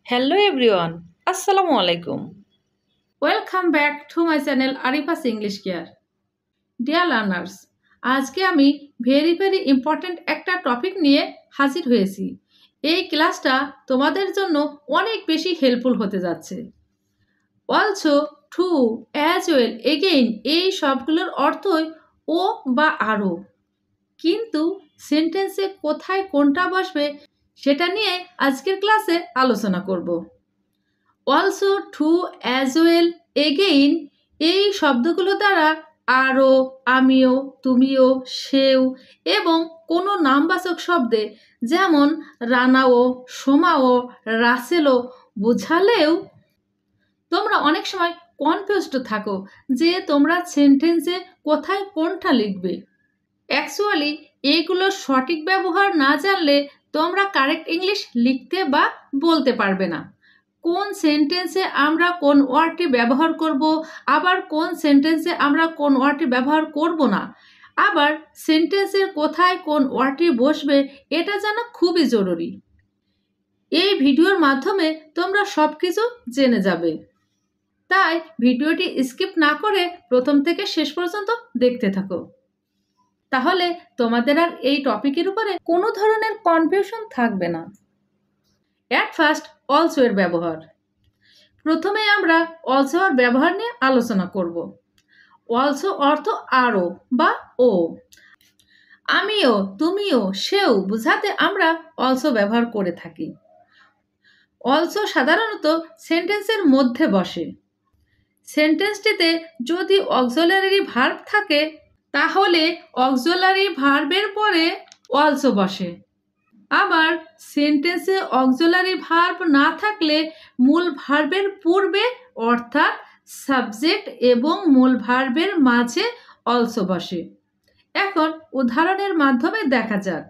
Hello everyone, Assalamu alaikum. Welcome back to my channel Arifa's English Care. Dear learners, আজকে আমি very important একটা topic নিয়ে হাজির হয়েছি। এই ক্লাসটা তোমাদের জন্য অনেক বেশি হেল্পফুল হতে যাচ্ছে। Also, too, as well, again এই সবগুলোর অর্থই ও বা আরও। কিন্তু সেন্টেন্সে কোথায় কোনটা বসবে সেটা নিয়ে আজকের ক্লাসে আলোচনা করব। Also, too, as well, again এই শব্দগুলো দ্বারা আরও, আমিও, তুমিও, সেও এবং কোনো নামবাচক শব্দে যেমন রানাও, সোমাও, রাসেলও বোঝালেও তোমরা অনেক সময় কনফিউজড থাকো যে তোমরা সেন্টেন্সে কোথায় কোনটা লিখবে। অ্যাকচুয়ালি এইগুলোর সঠিক ব্যবহার না জানলে তোমরা কারেক্ট ইংলিশ লিখতে বা বলতে পারবে না। কোন সেন্টেন্সে আমরা কোন ওয়ার্ডটি ব্যবহার করব, আবার কোন সেন্টেন্সে আমরা কোন ওয়ার্ডটি ব্যবহার করব না, আবার সেন্টেন্সের কোথায় কোন ওয়ার্ডটি বসবে এটা জানা খুবই জরুরি। এই ভিডিওর মাধ্যমে তোমরা সব কিছু জেনে যাবে। তাই ভিডিওটি স্কিপ না করে প্রথম থেকে শেষ পর্যন্ত দেখতে থাকো। তাহলে তোমাদের আর এই টপিকের উপরে কোনো ধরনের কনফিউশন থাকবে না। অ্যাট ফার্স্ট অলসো এর ব্যবহার। প্রথমে আমরা অলসো এর ব্যবহার নিয়ে আলোচনা করব। অলসো অর্থ আরও বা ও। আমিও, তুমিও, সেও বোঝাতে আমরা অলসো ব্যবহার করে থাকি। অলসো সাধারণত সেন্টেন্সের মধ্যে বসে। সেন্টেন্সটিতে যদি অক্সিলারি ভার্ব থাকে তাহলে অক্সিলারি ভার্বের পরে অলসো বসে। আবার সেন্টেন্সে অক্সিলারি ভার্ব না থাকলে মূল ভার্বের পূর্বে অর্থাৎ সাবজেক্ট এবং মূল ভার্বের মাঝে অলসো বসে। এখন উদাহরণের মাধ্যমে দেখা যাক।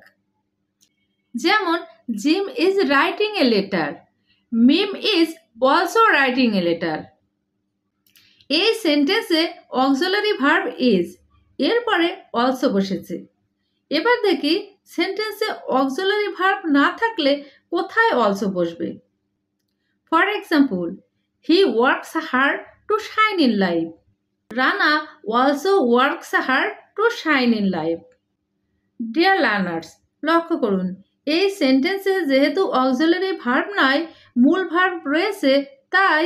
যেমন Jim is writing a letter, Mim is also writing a letter. এই সেন্টেন্সে অক্সিলারি ভার্ব ইজ এরপরে অলসো বসেছে। এবার দেখি সেন্টেন্সে অক্সিলারি ভার্ব না থাকলে কোথায় অলসো বসবে। For example, he works hard to shine in life. Rana also works hard to shine in life. Dear learners, লক্ষ্য করুন এই সেন্টেন্সে যেহেতু অক্সিলারি ভার্ব নয় মূল ভার্ব রয়েছে, তাই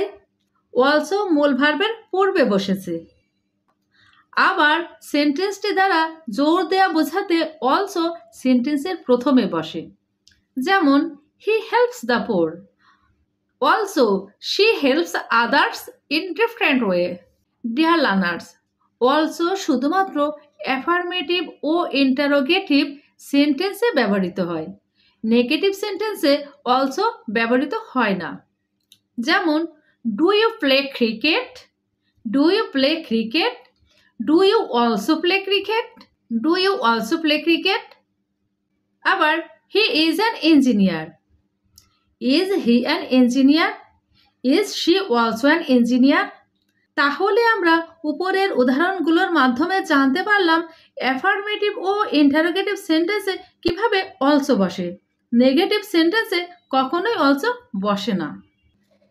অলসো মূল ভার্বের পূর্বে বসেছে। আবার সেন্টেন্সটি দ্বারা জোর দেয়া বোঝাতে অলসো সেন্টেন্সের প্রথমে বসে। যেমন he helps the poor, also she helps others in different way. Dear learners, also শুধুমাত্র অ্যাফার্মেটিভ ও ইন্টারোগেটিভ সেন্টেন্সে ব্যবহৃত হয়। নেগেটিভ সেন্টেন্সে অলসো ব্যবহৃত হয় না। যেমন do you play cricket, do you play cricket, do you also play cricket, do you also play cricket. আবার he is an engineer, is he an engineer, is she also an engineer. তাহলে আমরা উপরের উদাহরণগুলোর মাধ্যমে জানতে পারলাম affirmative ও interrogative সেন্টেন্সে কিভাবে also বসে। নেগেটিভ সেন্টেন্সে কখনোই অলসো বসে না।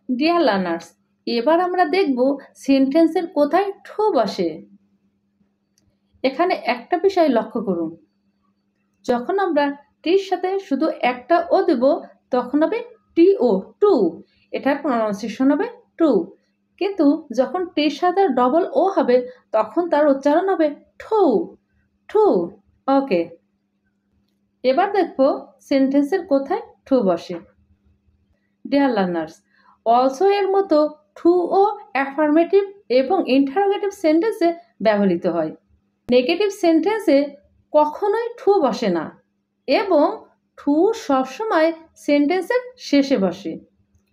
ডিয়ার লার্নার্স, এবার আমরা দেখব সেন্টেন্সের কোথায় টু বসে। এখানে একটা বিষয় লক্ষ্য করুন, যখন আমরা টির সাথে শুধু একটা ও দেব তখন হবে টি ও, টু। এটার প্রনাউন্সিয়েশন হবে টু। কিন্তু যখন টির সাথে ডবল ও হবে তখন তার উচ্চারণ হবে ঠু, ঠু। ওকে, এবার দেখব সেন্টেন্সের কোথায় টু বসে। ডিয়ার লার্নার্স, অলসো এর মতো টু ও অ্যাফার্মেটিভ এবং ইন্টারোগেটিভ সেন্টেন্সে ব্যবহৃত হয়। নেগেটিভ সেন্টেন্সে কখনোই টু বসে না এবং টু সবসময় সেন্টেন্সের শেষে বসে।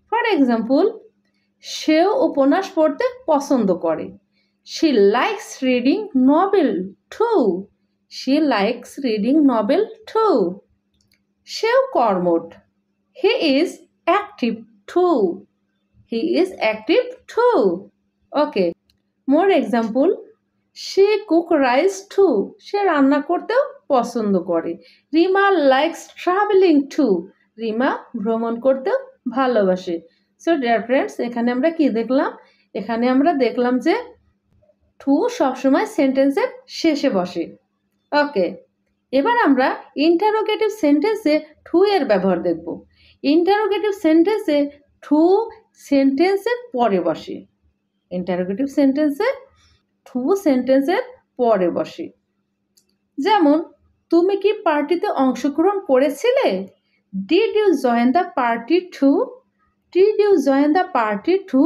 ফর এক্সাম্পল, সেও উপন্যাস পড়তে পছন্দ করে। She likes reading novel too, she likes reading novel too. সেও কর্মঠ, he is active too, he is active too. Okay, more example, সে কুক রাইস টু, সে রান্না করতেও পছন্দ করে। Rima likes travelling too, Rima ভ্রমণ করতেও ভালোবাসে। সো ডিয়ার ফ্রেন্ডস, এখানে আমরা কি দেখলাম? এখানে আমরা দেখলাম যে টু সবসময় সেন্টেন্সের শেষে বসে। ওকে, এবার আমরা ইন্টারোগেটিভ সেন্টেন্সে টু এর ব্যবহার দেখব। ইন্টারোগেটিভ সেন্টেন্সে টু সেন্টেন্সের পরে বসে। ইন্টারোগেটিভ সেন্টেন্সে টু সেন্টেন্সের পরে বসে। যেমন, তুমি কি পার্টিতে অংশগ্রহণ করেছিলে? Did you join the party too? Did you join the party too?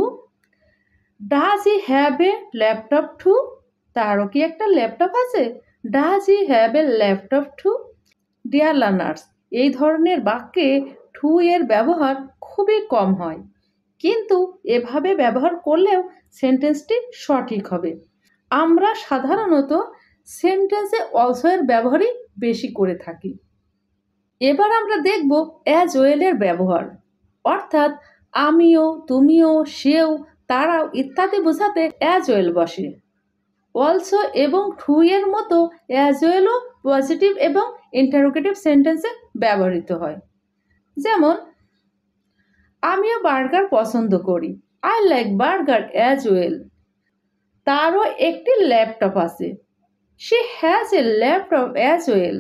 Does he have a laptop too? তারও কি একটা ল্যাপটপ আছে? Does he have a laptop too? Dear learners, এই ধরনের বাক্যে টু এর ব্যবহার খুবই কম হয়, কিন্তু এভাবে ব্যবহার করলেও সেন্টেন্সটি সঠিক হবে। আমরা সাধারণত সেন্টেন্সে অলসো এর ব্যবহারই বেশি করে থাকি। এবার আমরা দেখব অ্যাজ ওয়েলের ব্যবহার, অর্থাৎ আমিও, তুমিও, সেও, তারাও ইত্যাদি বোঝাতে অ্যাজ ওয়েল বসে। অলসো এবং টু এর মতো অ্যাজ ওয়েলও পজিটিভ এবং ইন্টারোগেটিভ সেন্টেন্সে ব্যবহৃত হয়। যেমন, আমিও বার্গার পছন্দ করি। I like burger as well. তারও একটি ল্যাপটপ আছে। She has a laptop as well.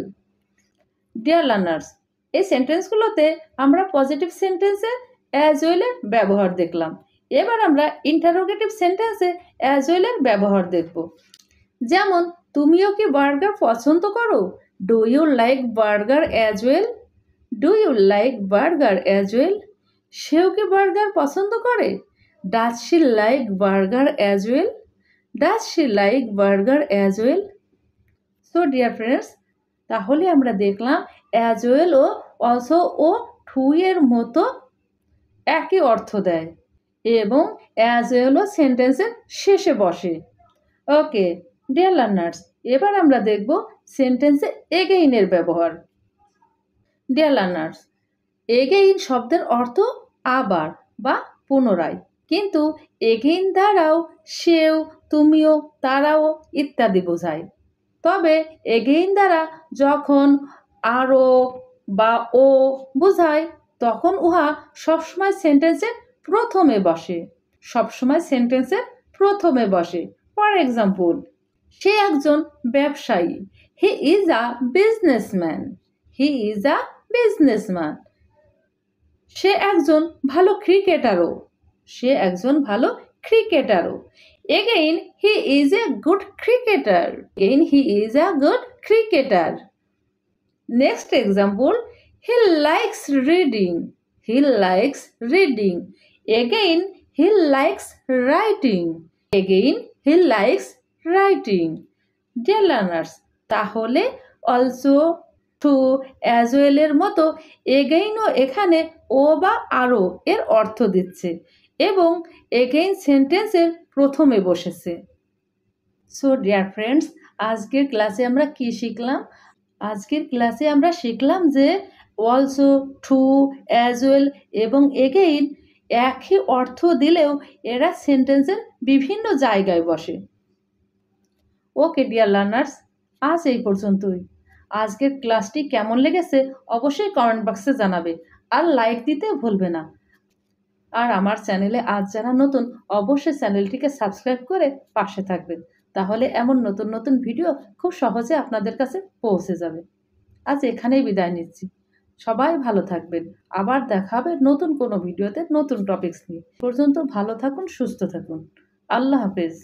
Deer learners, এই সেন্টেন্সগুলোতে আমরা পজিটিভ সেন্টেন্সে অ্যাজ ওয়েলের ব্যবহার দেখলাম। এবার আমরা ইন্টারোগেটিভ সেন্টেন্সে অ্যাজ ওয়েলের ব্যবহার দেখব। যেমন, তুমিও কি বার্গার পছন্দ করো? Do you like burger as well? Do you like burger as well? সেও কি বার্গার পছন্দ করে? Does she like burger as well? Does she like burger as well? So dear friends, তাহলে আমরা দেখলাম অ্যাজ ওয়েল ও অলসো ও too এর মতো একই অর্থ দেয় এবং অ্যাজ ওয়েলও সেন্টেন্সের শেষে বসে। ওকে ডিয়ার লার্নার্স, এবার আমরা দেখব সেন্টেন্সে এগেইনের ব্যবহার। ডিয়ার লার্নার্স, এগেইন শব্দের অর্থ আবার বা পুনরায়, কিন্তু এগেইন দ্বারাও সেও, তুমিও, তারাও ইত্যাদি বোঝায়। তবে এগেইন দ্বারা যখন আরও বা ও বোঝায়, তখন উহা সবসময় সেন্টেন্সের প্রথমে বসে। সবসময় সেন্টেন্সের প্রথমে বসে। ফর এক্সাম্পল, সে একজন ব্যবসায়ী। He is a businessman. He is a businessman. সে একজন ভালো ক্রিকেটারও। সে একজন ভালো ক্রিকেটারও। Again, he is a good cricketer. Again, he is a good cricketer. Next example, he likes reading. He likes reading. Again, he likes writing. Again, he likes writing. Dear learners, তাহলে also to as well এর মতো এগেইনও এখানে ও বা আরও এর অর্থ দিচ্ছে এবং এগেইন সেন্টেন্সের প্রথমে বসেছে। সো ডিয়ার ফ্রেন্ডস, আজকের ক্লাসে আমরা কি শিখলাম? আজকের ক্লাসে আমরা শিখলাম যে অলসো, টু, অ্যাজ ওয়েল এবং এগেইন একই অর্থ দিলেও এরা সেন্টেন্সের বিভিন্ন জায়গায় বসে। ওকে ডিয়ার লার্নার্স, আজ এই পর্যন্তই। আজকের ক্লাসটি কেমন লেগেছে অবশ্যই কমেন্ট বক্সে জানাবে, আর লাইক দিতে ভুলবে না। আর আমার চ্যানেলে আজ যারা নতুন, অবশ্যই চ্যানেলটিকে সাবস্ক্রাইব করে পাশে থাকবেন, তাহলে এমন নতুন নতুন ভিডিও খুব সহজে আপনাদের কাছে পৌঁছে যাবে। আজ এখানেই বিদায় নিচ্ছি। সবাই ভালো থাকবেন। আবার দেখা হবে নতুন কোনো ভিডিওতে নতুন টপিকস নিয়ে। পর্যন্ত ভালো থাকুন, সুস্থ থাকুন। আল্লাহ হাফেজ।